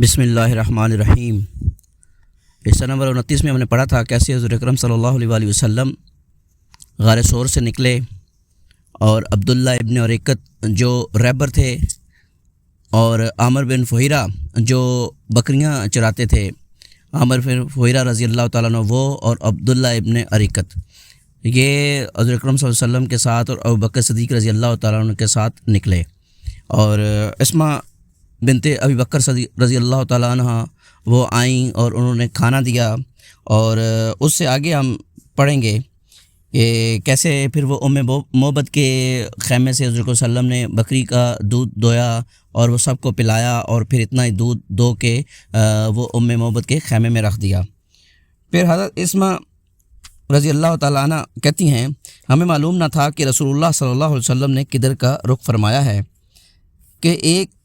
بسم اللہ الرحمن الرحیم۔ حصہ نمبر 29 میں ہم نے پڑھا تھا کیسے حضور اکرم صلی اللہ علیہ وسلم غار ثور سے نکلے اور عبداللہ ابن اریکت جو رہبر تھے اور عامر بن فہیرہ جو بکریاں چراتے تھے، عامر بن فہیرہ رضی اللہ تعالیٰ عنہ وہ اور عبداللہ ابن اریکت یہ حضور اکرم صلی اللہ علیہ وسلم کے ساتھ اور ابوبکر صدیق رضی اللہ تعالیٰ عنہ کے ساتھ نکلے، اور اسما بنت ابی بکر رضی اللہ تعالیٰ عنہ وہ آئیں اور انہوں نے کھانا دیا، اور اس سے آگے ہم پڑھیں گے کہ کیسے پھر وہ ام موبد کے خیمے سے حضرت صلی اللہ علیہ وسلم نے بکری کا دودھ دویا اور وہ سب کو پلایا، اور پھر اتنا ہی دودھ دو کے وہ ام موبد کے خیمے میں رکھ دیا۔ پھر حضرت اسما رضی اللہ تعالیٰ عنہ کہتی ہیں ہمیں معلوم نہ تھا کہ رسول اللہ صلی اللہ علیہ وسلم نے کدھر کا رخ فرمایا ہے کہ ایک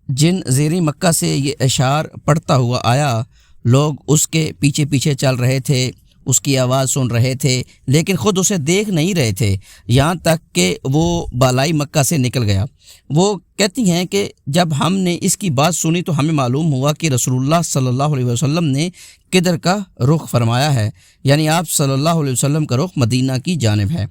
جن زیر مکہ سے یہ اشعار پڑھتا ہوا آیا، لوگ اس کے پیچھے پیچھے چل رہے تھے، اس کی آواز سن رہے تھے لیکن خود اسے دیکھ نہیں رہے تھے، یہاں تک کہ وہ بالائی مکہ سے نکل گیا۔ وہ کہتی ہیں کہ جب ہم نے اس کی بات سنی تو ہمیں معلوم ہوا کہ رسول اللہ صلی اللہ علیہ وسلم نے کدھر کا رخ فرمایا ہے، یعنی آپ صلی اللہ علیہ وسلم کا رخ مدینہ کی جانب ہے۔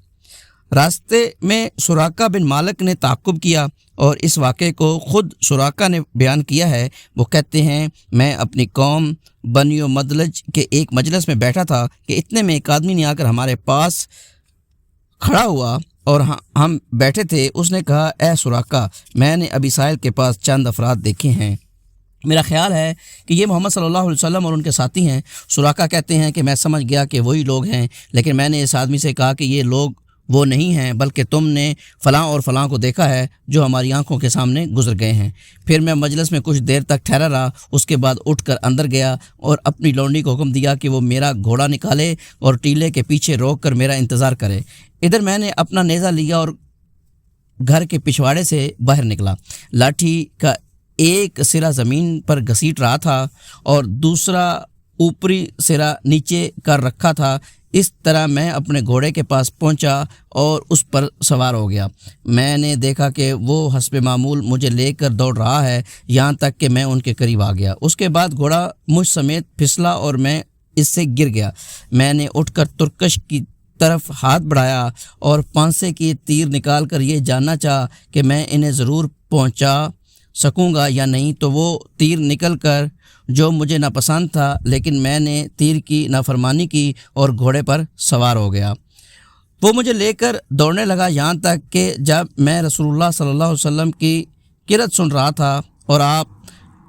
راستے میں سراقہ بن مالک نے تعقب کیا اور اس واقعے کو خود سراقہ نے بیان کیا ہے۔ وہ کہتے ہیں میں اپنی قوم بنی مدلج کے ایک مجلس میں بیٹھا تھا کہ اتنے میں ایک آدمی نے آ کر ہمارے پاس کھڑا ہوا اور ہم بیٹھے تھے۔ اس نے کہا اے سراقہ، میں نے ابی سائل کے پاس چند افراد دیکھے ہیں، میرا خیال ہے کہ یہ محمد صلی اللہ علیہ وسلم اور ان کے ساتھی ہیں۔ سراقہ کہتے ہیں کہ میں سمجھ گیا کہ وہی لوگ ہیں، لیکن میں نے اس آدمی سے کہا کہ یہ لوگ وہ نہیں ہیں بلکہ تم نے فلاں اور فلاں کو دیکھا ہے جو ہماری آنکھوں کے سامنے گزر گئے ہیں۔ پھر میں مجلس میں کچھ دیر تک ٹھہرا رہا، اس کے بعد اٹھ کر اندر گیا اور اپنی لونڈی کو حکم دیا کہ وہ میرا گھوڑا نکالے اور ٹیلے کے پیچھے روک کر میرا انتظار کرے۔ ادھر میں نے اپنا نیزہ لیا اور گھر کے پچھواڑے سے باہر نکلا۔ لاٹھی کا ایک سرا زمین پر گھسیٹ رہا تھا اور دوسرا اوپری سرا نیچے کر رکھا تھا۔ اس طرح میں اپنے گھوڑے کے پاس پہنچا اور اس پر سوار ہو گیا۔ میں نے دیکھا کہ وہ حسب معمول مجھے لے کر دوڑ رہا ہے، یہاں تک کہ میں ان کے قریب آ گیا۔ اس کے بعد گھوڑا مجھ سمیت پھسلا اور میں اس سے گر گیا۔ میں نے اٹھ کر ترکش کی طرف ہاتھ بڑھایا اور پانسے کی تیر نکال کر یہ جاننا چاہا کہ میں انہیں ضرور پہنچا سکوں گا یا نہیں، تو وہ تیر نکل کر جو مجھے ناپسند تھا، لیکن میں نے تیر کی نافرمانی کی اور گھوڑے پر سوار ہو گیا۔ وہ مجھے لے کر دوڑنے لگا یہاں تک کہ جب میں رسول اللہ صلی اللہ علیہ وسلم کی قرأت سن رہا تھا اور آپ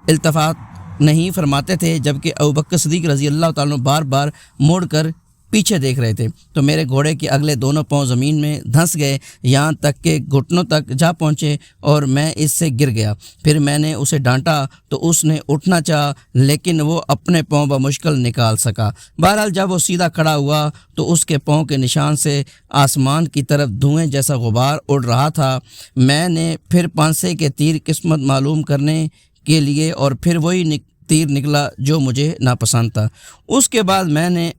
التفات نہیں فرماتے تھے، جبکہ ابوبکر صدیق رضی اللہ تعالیٰ عنہ بار بار موڑ کر پیچھے دیکھ رہے تھے، تو میرے گھوڑے کے اگلے دونوں پاؤں زمین میں دھنس گئے، یہاں تک کہ گھٹنوں تک جا پہنچے اور میں اس سے گر گیا۔ پھر میں نے اسے ڈانٹا تو اس نے اٹھنا چاہا لیکن وہ اپنے پاؤں بمشکل نکال سکا۔ بہرحال جب وہ سیدھا کھڑا ہوا تو اس کے پاؤں کے نشان سے آسمان کی طرف دھوئیں جیسا غبار اڑ رہا تھا۔ میں نے پھر پانسے کے تیر قسمت معلوم کرنے کے لیے اور پھر وہی تیر نکلا جو مجھے ناپسند تھا۔ اس کے بعد میں نے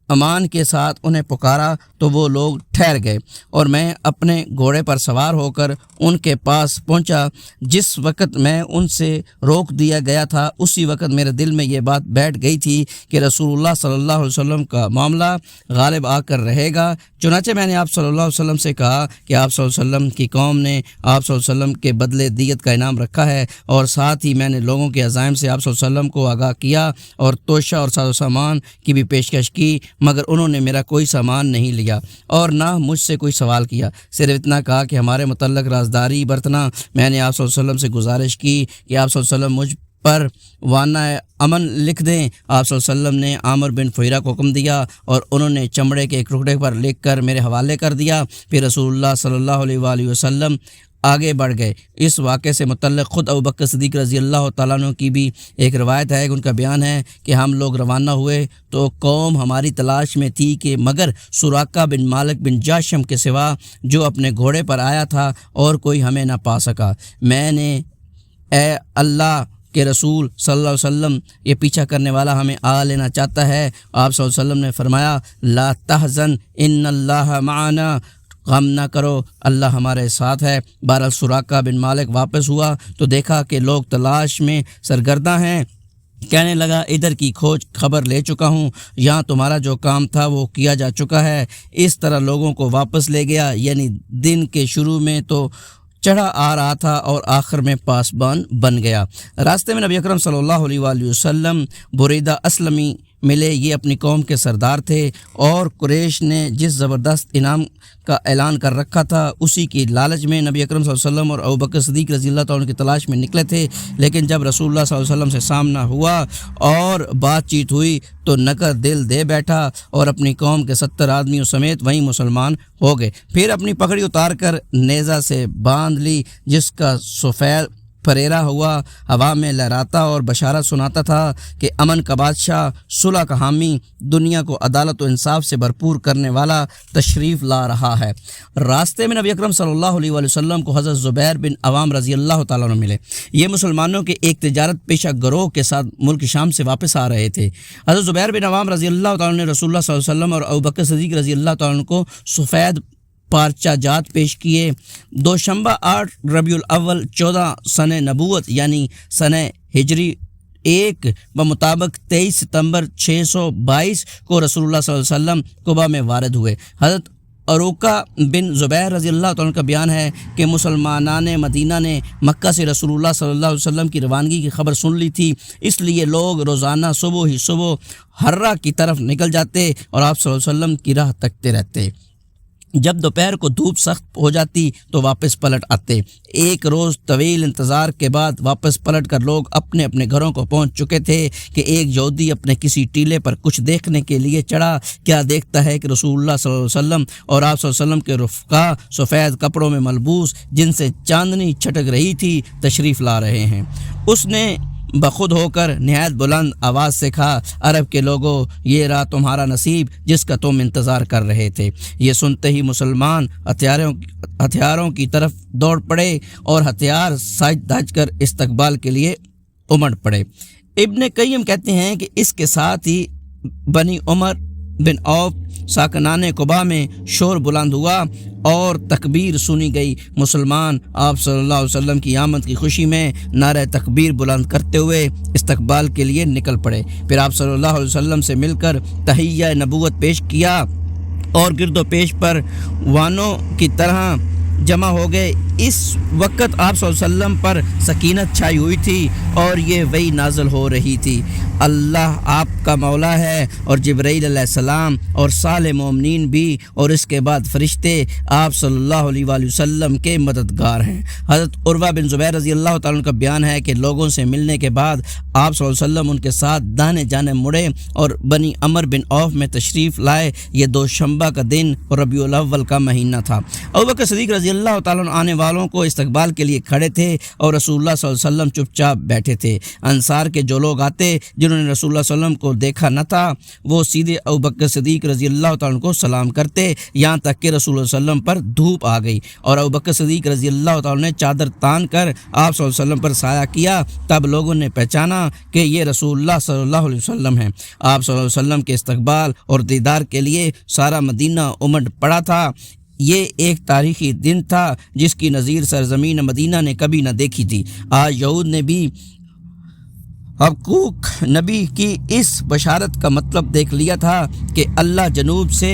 امان کے ساتھ انہیں پکارا تو وہ لوگ ٹھہر گئے اور میں اپنے گھوڑے پر سوار ہو کر ان کے پاس پہنچا۔ جس وقت میں ان سے روک دیا گیا تھا اسی وقت میرے دل میں یہ بات بیٹھ گئی تھی کہ رسول اللہ صلی اللہ علیہ وسلم کا معاملہ غالب آ کر رہے گا۔ چنانچہ میں نے آپ صلی اللہ علیہ وسلم سے کہا کہ آپ صلی اللہ علیہ وسلم کی قوم نے آپ صلی اللہ علیہ وسلم کے بدلے دیت کا انعام رکھا ہے، اور ساتھ ہی میں نے لوگوں کے عزائم سے آپ صلی اللہ علیہ وسلم کو آگاہ کیا اور توشہ اور ساز و سامان کی بھی پیشکش کی، مگر انہوں نے میرا کوئی سامان نہیں لیا اور نہ مجھ سے کوئی سوال کیا، صرف اتنا کہا کہ ہمارے متعلق رازداری برتنا۔ میں نے آپ صلی اللہ علیہ وسلم سے گزارش کی کہ آپ صلی اللہ علیہ وسلم مجھ پر وانہ امن لکھ دیں۔ آپ صلی اللہ علیہ وسلم نے عامر بن فہیرہ کو حکم دیا اور انہوں نے چمڑے کے ایک ٹکڑے پر لکھ کر میرے حوالے کر دیا۔ پھر رسول اللہ صلی اللہ علیہ وآلہ وسلم آگے بڑھ گئے۔ اس واقعے سے متعلق خود ابوبکر صدیق رضی اللہ تعالیٰ عنہ کی بھی ایک روایت ہے، ان کا بیان ہے کہ ہم لوگ روانہ ہوئے تو قوم ہماری تلاش میں تھی کہ مگر سراقہ بن مالک بن جاشم کے سوا جو اپنے گھوڑے پر آیا تھا اور کوئی ہمیں نہ پا سکا۔ میں نے اے اللہ کہ رسول صلی اللہ علیہ وسلم یہ پیچھا کرنے والا ہمیں آ لینا چاہتا ہے۔ آپ صلی اللہ علیہ وسلم نے فرمایا لا تحزن ان اللہ معنا، غم نہ کرو، اللہ ہمارے ساتھ ہے۔ بہرحال سراقہ بن مالک واپس ہوا تو دیکھا کہ لوگ تلاش میں سرگرداں ہیں۔ کہنے لگا ادھر کی کھوج خبر لے چکا ہوں، یہاں تمہارا جو کام تھا وہ کیا جا چکا ہے۔ اس طرح لوگوں کو واپس لے گیا، یعنی دن کے شروع میں تو چڑھا آ رہا تھا اور آخر میں پاسبان بن گیا۔ راستے میں نبی اکرم صلی اللہ علیہ وآلہ وسلم بریدہ اسلمی ملے۔ یہ اپنی قوم کے سردار تھے اور قریش نے جس زبردست انعام کا اعلان کر رکھا تھا اسی کی لالچ میں نبی اکرم صلی اللہ علیہ وسلم اور ابوبکر صدیق رضی اللہ تعالیٰ عنہ کی تلاش میں نکلے تھے، لیکن جب رسول اللہ صلی اللہ علیہ وسلم سے سامنا ہوا اور بات چیت ہوئی تو نکر دل دے بیٹھا اور اپنی قوم کے 70 آدمیوں سمیت وہیں مسلمان ہو گئے۔ پھر اپنی پگڑی اتار کر نیزہ سے باندھ لی، جس کا سفید پھریرا ہوا ہوا میں لہراتا اور بشارت سناتا تھا کہ امن کا بادشاہ، صلح کا حامی، دنیا کو عدالت و انصاف سے بھرپور کرنے والا تشریف لا رہا ہے۔ راستے میں نبی اکرم صلی اللہ علیہ وآلہ وسلم کو حضرت زبیر بن عوام رضی اللہ تعالیٰ عنہ ملے۔ یہ مسلمانوں کے ایک تجارت پیشہ گروہ کے ساتھ ملک شام سے واپس آ رہے تھے۔ حضرت زبیر بن عوام رضی اللہ تعالیٰ عنہ نے رسول اللہ صلی اللہ علیہ وسلم اور ابوبکر صدیق رضی اللہ تعالیٰ عنہ کو سفید پارچہ جات پیش کیے۔ دوشنبہ 8 ربیع الاول 14 سنہ نبوت یعنی سنہ ہجری 1 بمطابق 23 ستمبر 622 کو رسول اللہ صلی اللہ علیہ وسلم قباء میں وارد ہوئے۔ حضرت عروقہ بن زبیر رضی اللہ تعالیٰ عنہ کا بیان ہے کہ مسلمانان مدینہ نے مکہ سے رسول اللہ صلی اللہ علیہ وسلم کی روانگی کی خبر سن لی تھی، اس لیے لوگ روزانہ صبح حرہ کی طرف نکل جاتے اور آپ صلی اللہ علیہ وسلم کی راہ تکتے رہتے۔ جب دوپہر کو دھوپ سخت ہو جاتی تو واپس پلٹ آتے۔ ایک روز طویل انتظار کے بعد واپس پلٹ کر لوگ اپنے اپنے گھروں کو پہنچ چکے تھے کہ ایک یہودی اپنے کسی ٹیلے پر کچھ دیکھنے کے لیے چڑھا۔ کیا دیکھتا ہے کہ رسول اللہ صلی اللہ علیہ وسلم اور آپ صلی اللہ علیہ وسلم کے رفقا سفید کپڑوں میں ملبوس، جن سے چاندنی چھٹک رہی تھی، تشریف لا رہے ہیں۔ اس نے بخود ہو کر نہایت بلند آواز سے کہا، عرب کے لوگوں، یہ رہا تمہارا نصیب جس کا تم انتظار کر رہے تھے۔ یہ سنتے ہی مسلمان ہتھیاروں کی طرف دوڑ پڑے اور ہتھیار سج دھج کر استقبال کے لیے امڑ پڑے۔ ابن قیم کہتے ہیں کہ اس کے ساتھ ہی بنی عمر بن عوف ساکنان قباء میں شور بلند ہوا اور تکبیر سنی گئی۔ مسلمان آپ صلی اللہ علیہ وسلم کی آمد کی خوشی میں نعرہ تکبیر بلند کرتے ہوئے استقبال کے لیے نکل پڑے۔ پھر آپ صلی اللہ علیہ وسلم سے مل کر تحیہ نبوت پیش کیا اور گرد و پیش پر وانوں کی طرح جمع ہو گئے۔ اس وقت آپ صلی اللہ علیہ وسلم پر سکینت چھائی ہوئی تھی اور یہ وحی نازل ہو رہی تھی۔ اللہ آپ کا مولا ہے اور جبرائیل علیہ السلام اور صالح مومنین بھی، اور اس کے بعد فرشتے آپ صلی اللہ علیہ وآلہ وسلم کے مددگار ہیں۔ حضرت عروہ بن زبیر رضی اللہ تعالیٰ عنہ کا بیان ہے کہ لوگوں سے ملنے کے بعد آپ صلی اللہ علیہ وسلم ان کے ساتھ دانے جانے مڑے اور بنی عمر بن عوف میں تشریف لائے۔ یہ دوشنبہ کا دن اور ربیع الاول کا مہینہ تھا۔ ابوبکر صدیق رضی اللہ تعالیٰ عنہ آنے والوں کو استقبال کے لیے کھڑے تھے اور رسول اللہ صلی اللہ علیہ وسلم چپ چاپ بیٹھے تھے۔ انصار کے جو لوگ آتے جنہوں نے رسول اللہ صلی اللہ علیہ وسلم کو دیکھا نہ تھا، وہ سیدھے ابوبکر صدیق رضی اللہ تعالیٰ عنہ کو سلام کرتے، یہاں تک کہ رسول اللہ صلی اللہ علیہ وسلم پر دھوپ آ گئی اور ابوبکر صدیق رضی اللہ تعالیٰ عنہ نے چادر تان کر آپ صلی اللہ علیہ وسلم پر سایہ کیا۔ تب لوگوں نے پہچانا کہ یہ رسول اللہ صلی اللہ علیہ وسلم ہیں۔ آپ صلی اللہ علیہ وسلم کے استقبال اور دیدار کے لیے سارا مدینہ امڈ پڑا تھا۔ یہ ایک تاریخی دن تھا جس کی نظیر سرزمین مدینہ نے کبھی نہ دیکھی تھی۔ آج یہود نے بھی حقوق نبی کی اس بشارت کا مطلب دیکھ لیا تھا کہ اللہ جنوب سے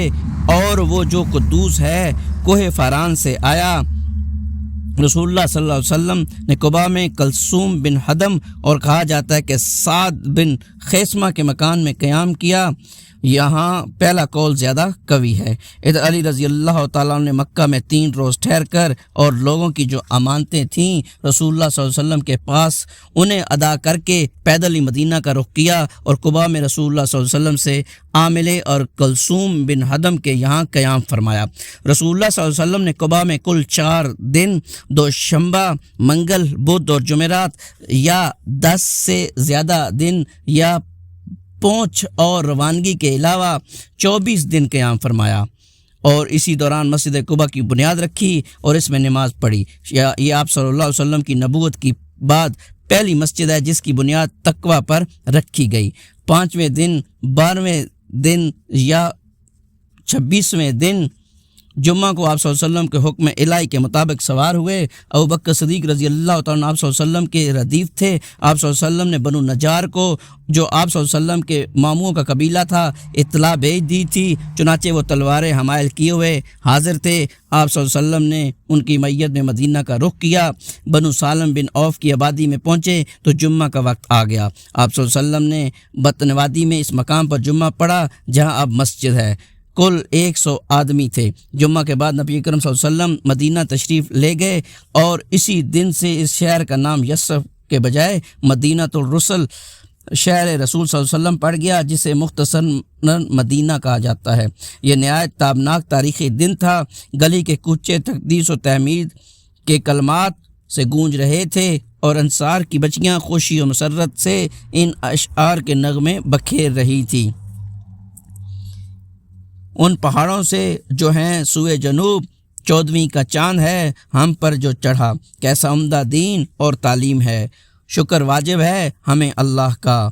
اور وہ جو قدوس ہے کوہ فاران سے آیا۔ رسول اللہ صلی اللہ علیہ وسلم نے قباء میں کلثوم بن حدم اور کہا جاتا ہے کہ سعد بن خیسمہ کے مکان میں قیام کیا۔ یہاں پہلا قول زیادہ قوی ہے۔ ادھر علی رضی اللہ تعالیٰ عنہ نے مکہ میں 3 روز ٹھہر کر اور لوگوں کی جو امانتیں تھیں رسول اللہ صلی اللہ علیہ وسلم کے پاس انہیں ادا کر کے پیدل ہی مدینہ کا رخ کیا اور قباء میں رسول اللہ صلی اللہ علیہ وسلم سے عاملے اور کلثوم بن حدم کے یہاں قیام فرمایا۔ رسول اللہ صلی اللہ علیہ وسلم نے قباء میں کل 4 دن دوشنبہ، منگل، بدھ اور جمعرات یا 10 سے زیادہ دن یا پہنچ اور روانگی کے علاوہ 24 دن قیام فرمایا اور اسی دوران مسجد قباء کی بنیاد رکھی اور اس میں نماز پڑھی۔ یہ آپ صلی اللہ علیہ وسلم کی نبوت کی بعد پہلی مسجد ہے جس کی بنیاد تقوی پر رکھی گئی۔ 5ویں دن، 12ویں دن یا 26ویں دن جمعہ کو آپ صلی اللہ علیہ وسلم کے حکم الہی کے مطابق سوار ہوئے۔ ابوبکر صدیق رضی اللہ تعالیٰ عنہ آپ صلی اللہ علیہ وسلم کے ردیف تھے۔ آپ صلی اللہ علیہ وسلم نے بنو نجار کو، جو آپ صلی اللہ علیہ وسلم کے ماموں کا قبیلہ تھا، اطلاع بھیج دی تھی، چنانچہ وہ تلواریں حمائل کیے ہوئے حاضر تھے۔ آپ صلی اللہ علیہ وسلم نے ان کی میت میں مدینہ کا رخ کیا۔ بنو سالم بن عوف کی آبادی میں پہنچے تو جمعہ کا وقت آ گیا۔ آپ صلی اللہ علیہ وسلم نے بطن وادی میں اس مقام پر جمعہ پڑھا جہاں اب مسجد ہے۔ کل 100 آدمی تھے۔ جمعہ کے بعد نبی اکرم صلی اللہ علیہ وسلم مدینہ تشریف لے گئے اور اسی دن سے اس شہر کا نام یثرب کے بجائے مدینہ الرسل، شہر رسول صلی اللہ علیہ وسلم پڑ گیا، جسے مختصر مدینہ کہا جاتا ہے۔ یہ نہایت تابناک تاریخی دن تھا۔ گلی کے کوچے تقدیس و تحمید کے کلمات سے گونج رہے تھے اور انصار کی بچیاں خوشی و مسرت سے ان اشعار کے نغمے بکھیر رہی تھی۔ ان پہاڑوں سے جو ہیں سوئے جنوب 14ویں کا چاند ہے ہم پر جو چڑھا، کیسا عمدہ دین اور تعلیم ہے، شکر واجب ہے ہمیں اللہ کا،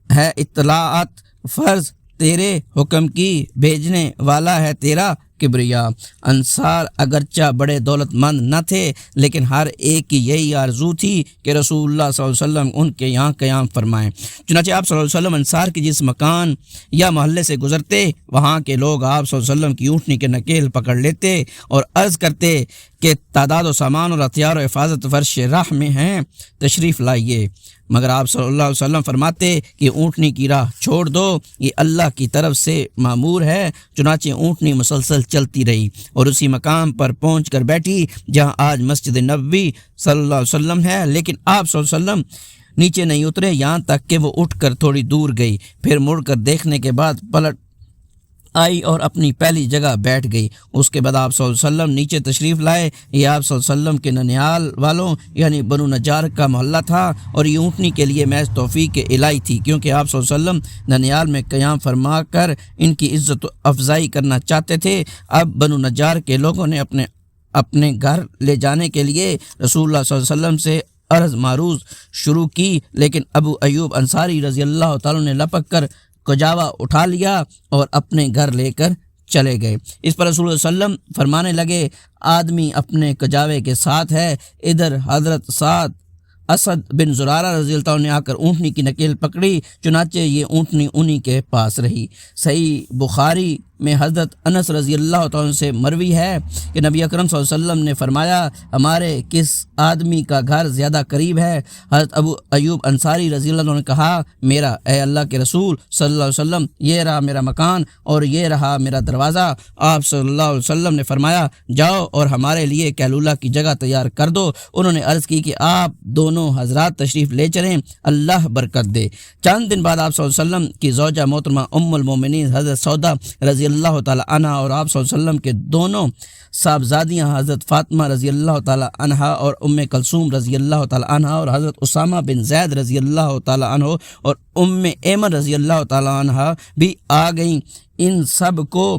ہے اطلاعات فرض تیرے حکم کی، بھیجنے والا ہے تیرا کبریا۔ انصار اگرچہ بڑے دولت مند نہ تھے لیکن ہر ایک کی یہی آرزو تھی کہ رسول اللہ صلی اللہ علیہ وسلم ان کے یہاں قیام فرمائیں۔ چنانچہ آپ صلی اللہ علیہ وسلم انصار کے جس مکان یا محلے سے گزرتے، وہاں کے لوگ آپ صلی اللہ علیہ وسلم کی اونٹنی کے نکیل پکڑ لیتے اور عرض کرتے کہ تعداد و سامان اور ہتھیار و حفاظت فرش راہ میں ہیں، تشریف لائیے، مگر آپ صلی اللہ علیہ وسلم فرماتے کہ اونٹنی کی راہ چھوڑ دو، یہ اللہ کی طرف سے مامور ہے۔ چنانچہ اونٹنی مسلسل چلتی رہی اور اسی مقام پر پہنچ کر بیٹھی جہاں آج مسجد نبوی صلی اللہ علیہ وسلم ہے، لیکن آپ صلی اللہ علیہ وسلم نیچے نہیں اترے یہاں تک کہ وہ اٹھ کر تھوڑی دور گئی، پھر مڑ کر دیکھنے کے بعد پلٹ آئی اور اپنی پہلی جگہ بیٹھ گئی۔ اس کے بعد آپ صلی اللہ علیہ وسلم نیچے تشریف لائے۔ یہ آپ صلی اللہ علیہ وسلم کے ننیال والوں یعنی بنو نجار کا محلہ تھا اور یہ اونٹنی کے لیے محض توفیق الہی تھی، کیونکہ آپ صلی اللہ علیہ وسلم ننیال میں قیام فرما کر ان کی عزت و افزائی کرنا چاہتے تھے۔ اب بنو نجار کے لوگوں نے اپنے گھر لے جانے کے لیے رسول اللہ صلی اللہ علیہ وسلم سے عرض معروض شروع کی، لیکن ابو ایوب انصاری رضی اللہ تعالیٰ نے لپک کر کجاوا اٹھا لیا اور اپنے گھر لے کر چلے گئے۔ اس پر رسول اللہ صلی اللہ علیہ وسلم فرمانے لگے، آدمی اپنے کجاوے کے ساتھ ہے۔ ادھر حضرت سعد اسد بن زرارہ رضی اللہ عنہ نے آ کر اونٹنی کی نکیل پکڑی، چنانچہ یہ اونٹنی انہی کے پاس رہی۔ صحیح بخاری میں حضرت انس رضی اللہ تعالیٰ سے مروی ہے کہ نبی اکرم صلی اللہ علیہ وسلم نے فرمایا، ہمارے کس آدمی کا گھر زیادہ قریب ہے؟ حضرت ابو ایوب انصاری رضی اللہ عنہ نے کہا، میرا۔ اے اللہ کے رسول صلی اللہ علیہ وسلم، یہ رہا میرا مکان اور یہ رہا میرا دروازہ۔ آپ صلی اللہ علیہ وسلم نے فرمایا، جاؤ اور ہمارے لیے کیلولہ کی جگہ تیار کر دو۔ انہوں نے عرض کی کہ آپ دونوں حضرات تشریف لے چلیں، اللہ برکت دے۔ چند دن بعد آپ صلی اللہ علیہ وسلم کی زوجہ محترمہ ام المومنین حضرت سودا رضی اللہ تعالی عنہ اور آپ صلی اللہ علیہ وسلم کے دونوں صاحبزادیاں حضرت فاطمہ رضی اللہ تعالی عنہ اور ام کلثوم رضی اللہ تعالی عنہ اور حضرت اسامہ بن زید رضی اللہ تعالی عنہ اور ام ایمن رضی اللہ تعالی عنہ بھی آ گئیں۔ ان سب کو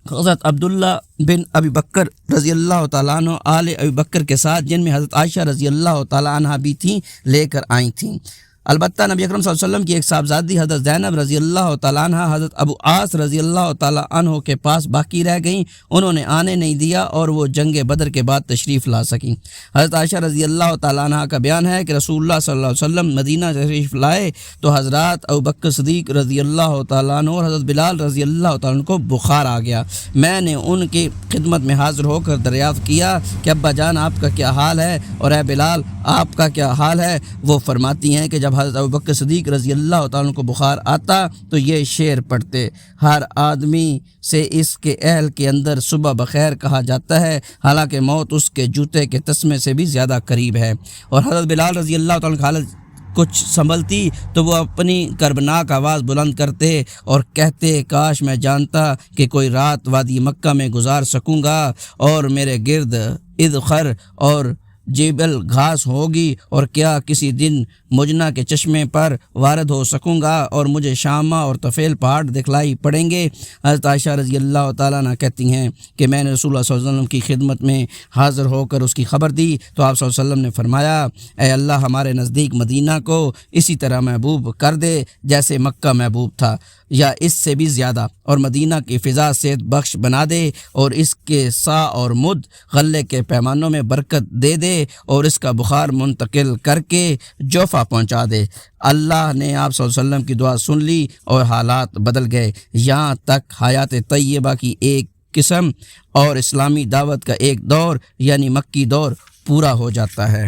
حضرت عبداللہ بن ابی بکر رضی اللہ تعالیٰ عنہ آل ابی بکر کے ساتھ، جن میں حضرت عائشہ رضی اللہ تعالیٰ عنہ بھی تھیں، لے کر آئی تھیں۔ البتہ نبی اکرم صلی اللہ علیہ وسلم کی ایک صاحبزادی حضرت زینب رضی اللہ تعالیٰ عنہ حضرت ابو عاص رضی اللہ تعالیٰ عنہ کے پاس باقی رہ گئیں، انہوں نے آنے نہیں دیا اور وہ جنگ بدر کے بعد تشریف لا سکیں۔ حضرت عائشہ رضی اللہ تعالیٰ عنہ کا بیان ہے کہ رسول اللہ صلی اللہ علیہ وسلم مدینہ تشریف لائے تو حضرات ابوبکر صدیق رضی اللہ تعالیٰ عنہ اور حضرت بلال رضی اللہ تعالیٰ عنہ کو بخار آ گیا۔ میں نے ان کی خدمت میں حاضر ہو کر دریافت کیا کہ ابا جان آپ کا کیا حال ہے اور اے بلال آپ کا کیا حال ہے؟ وہ فرماتی ہیں کہ جب حضرت ابوبکر صدیق رضی اللہ تعالیٰ عنہ کو بخار آتا تو یہ شعر پڑھتے، ہر آدمی سے اس کے اہل کے اندر صبح بخیر کہا جاتا ہے، حالانکہ موت اس کے جوتے کے تسمے سے بھی زیادہ قریب ہے۔ اور حضرت بلال رضی اللہ تعالیٰ عنہ کی حالت کچھ سنبھلتی تو وہ اپنی کربناک آواز بلند کرتے اور کہتے، کاش میں جانتا کہ کوئی رات وادی مکہ میں گزار سکوں گا اور میرے گرد ادخر اور جبل گھاس ہوگی، اور کیا کسی دن مجنہ کے چشمے پر وارد ہو سکوں گا اور مجھے شامہ اور طفیل پہاڑ دکھلائی پڑیں گے۔ حضرت عائشہ رضی اللہ تعالیٰ عنہ کہتی ہیں کہ میں نے رسول اللہ صلی اللہ علیہ وسلم کی خدمت میں حاضر ہو کر اس کی خبر دی تو آپ صلی اللہ علیہ وسلم نے فرمایا، اے اللہ ہمارے نزدیک مدینہ کو اسی طرح محبوب کر دے جیسے مکہ محبوب تھا۔ یا اس سے بھی زیادہ، اور مدینہ کی فضا صحت بخش بنا دے، اور اس کے سا اور مد غلے کے پیمانوں میں برکت دے دے، اور اس کا بخار منتقل کر کے جوفہ پہنچا دے۔ اللہ نے آپ صلی اللہ علیہ وسلم کی دعا سن لی اور حالات بدل گئے، یہاں تک حیات طیبہ کی ایک قسم اور اسلامی دعوت کا ایک دور یعنی مکی دور پورا ہو جاتا ہے۔